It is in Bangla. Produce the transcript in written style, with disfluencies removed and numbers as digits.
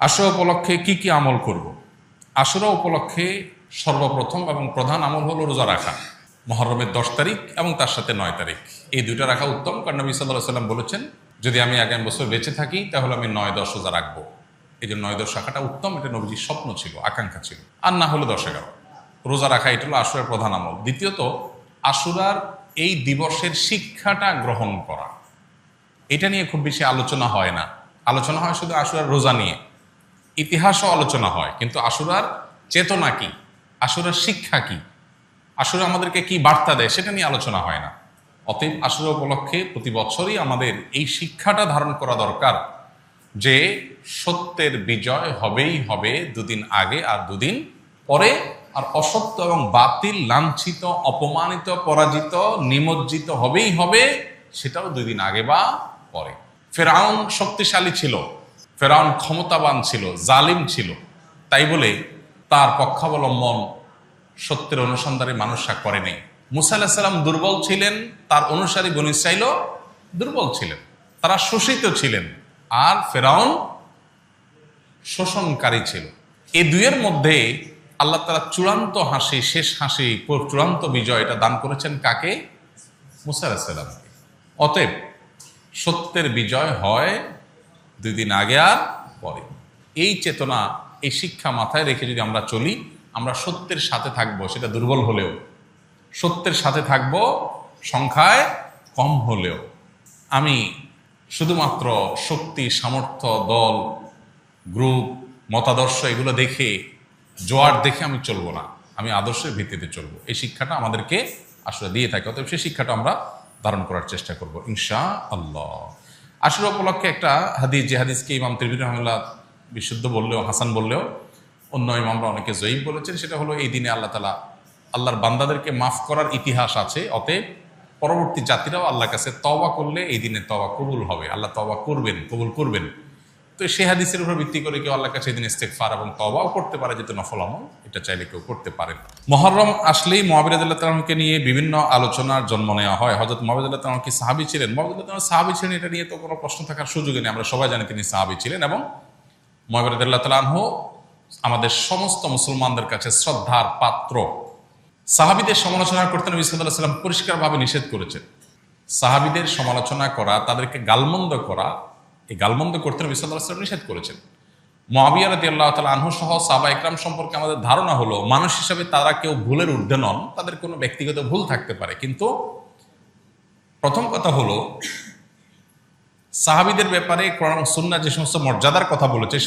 আশুরা উপলক্ষে কি কি আমল করব। আশুরা উপলক্ষে সর্বপ্রথম এবং প্রধান আমল হলো রোজা রাখা। মুহররমের 10 তারিখ এবং তার সাথে 9 তারিখ এই দুইটা রাখা উত্তম, কারণ নবী সাল্লাল্লাহু আলাইহি সাল্লাম বলেছেন, যদি আমি আগামী বছর বেঁচে থাকি তাহলে আমি 9-10 রোজা রাখবো। এই যে 9-10 রাখাটা উত্তম, এটা নবীজির স্বপ্ন ছিল, আকাঙ্ক্ষা ছিল। আর না হলে 10-11 রোজা রাখা, এটা হলো আশুরার প্রধান আমল। দ্বিতীয়ত, আশুরার এই দিবসের শিক্ষাটা গ্রহণ করা। এটা নিয়ে খুব বেশি আলোচনা হয় না, আলোচনা হয় শুধু আশুরার রোজা নিয়ে, ইতিহাসও আলোচনা হয়, কিন্তু আশুরার চেতনা কি, আশুরার শিক্ষা কি, আশুরা আমাদেরকে কি বার্তা দেয়, সেটা নিয়ে আলোচনা হয় না। অতএব আশুরা উপলক্ষে প্রতি বছরই আমাদের এই শিক্ষাটা ধারণ করা দরকার যে সত্যের বিজয় হবেই হবে, দুদিন আগে আর দুদিন পরে। আর অসত্য এবং বাতিল লাঞ্ছিত, অপমানিত, পরাজিত, নিমজ্জিত হবেই হবে, সেটাও 2 দিন আগে বা পরে। ফেরাউন শক্তিশালী ছিল, ফেরাউন ক্ষমতাবান ছিল, জালিম ছিল, তাই বলে তার পক্ষাবলম্বন সত্যের অনুসন্ধানে মানুষরা করেনি। মুসা আলাইহিস সালাম দুর্বল ছিলেন, তার অনুসারী বনী ইসরাঈলও দুর্বল ছিলেন, তারা শোষিত ছিলেন, আর ফেরাউন শোষণকারী ছিল। এই দুইয়ের মধ্যে আল্লাহ তাআলা চূড়ান্ত হাসি, শেষ হাসি, চূড়ান্ত বিজয় এটা দান করেছেন কাকে? মুসা আলাইহিস সালামকে। অতএব সত্যের বিজয় হয় 2 দিন আগে আর পরে। এই চেতনা, এই শিক্ষা মাথায় রেখে যদি আমরা চলি, আমরা সত্যের সাথে থাকবো, সেটা দুর্বল হলেও সত্যের সাথে থাকবো, সংখ্যায় কম হলেও। আমি শুধুমাত্র শক্তি, সামর্থ্য, দল, গ্রুপ, মতাদর্শ এগুলো দেখে, জোয়ার দেখে আমি চলবো না, আমি আদর্শের ভিত্তিতে চলবো। এই শিক্ষাটা আমাদেরকে আসলে দিয়ে থাকে। অতএব সেই শিক্ষাটা আমরা ধারণ করার চেষ্টা করব ইনশাআল্লাহ। আশুরা উপলক্ষে একটা হাদিস, যে হাদিসকে ইমাম তিরমিজি রাহিমাহুল্লাহ বিশুদ্ধ বললেও, হাসান বললেও, অন্য ইমামরা অনেকে জয়ীফ বলেছেন, সেটা হলো এই দিনে আল্লাহ তাআলা আল্লাহর বান্দাদেরকে মাফ করার ইতিহাস আছে। অতএব পরবর্তী জাতিরাও আল্লাহর কাছে তওবা করলে এই দিনে তওবা কবুল হবে, আল্লাহ তওবা করবেন, কবুল করবেন। তো সেই হাদিসের উপর ভিত্তি করে কেউ আল্লাহর কাছে এই দিন ইস্তেগফার এবং তওবাও করতে পারে, যেহেতু নফল আমল, এটা চাইলে কেউ করতে পারেন। মুহররম আসলেই মুআবিয়া রাদিয়াল্লাহু তাআলা আনহুকে নিয়ে বিভিন্ন আলোচনার জন্ম নেওয়া হয়। হযরত মুআবিয়া রাদিয়াল্লাহু তাআলা কি সাহাবী ছিলেন? মুআবিয়া রাদিয়াল্লাহু তাআলা সাহাবী ছিলেন, এটা নিয়ে তো কোনো প্রশ্ন থাকার সুযোগই নেই। আমরা সবাই জানি তিনি সাহাবী ছিলেন, এবং মুআবিয়া রাদিয়াল্লাহু তাআলা আনহু আমাদের সমস্ত মুসলমানদের কাছে শ্রদ্ধার পাত্র। সাহাবীদের সমালোচনা করতে নবী সাল্লাল্লাহু আলাইহি ওয়াসাল্লাম পরিষ্কারভাবে নিষেধ করেছেন। সাহাবীদের সমালোচনা করা, তাদেরকে গালমন্দ করা, এই গালমন্দ করতে নবী সাল্লাল্লাহু আলাইহি ওয়াসাল্লাম নিষেধ করেছেন। মুআবিয়া রাদিয়াল্লাহু তাআলা আনহু সহ সাহাবা ইকরাম সম্পর্কে আমাদের ধারণা হলো, মানুষ হিসেবে তারা কেউ ভুলের ঊর্ধ্বে নন, তাদের কোনো ব্যক্তিগত ভুল থাকতে পারে, কিন্তু প্রথম কথা হলো সাহাবীদের ব্যাপারে কোরআন ও সুন্নাহ যে সমস্ত মর্যাদার কথা বলেছে,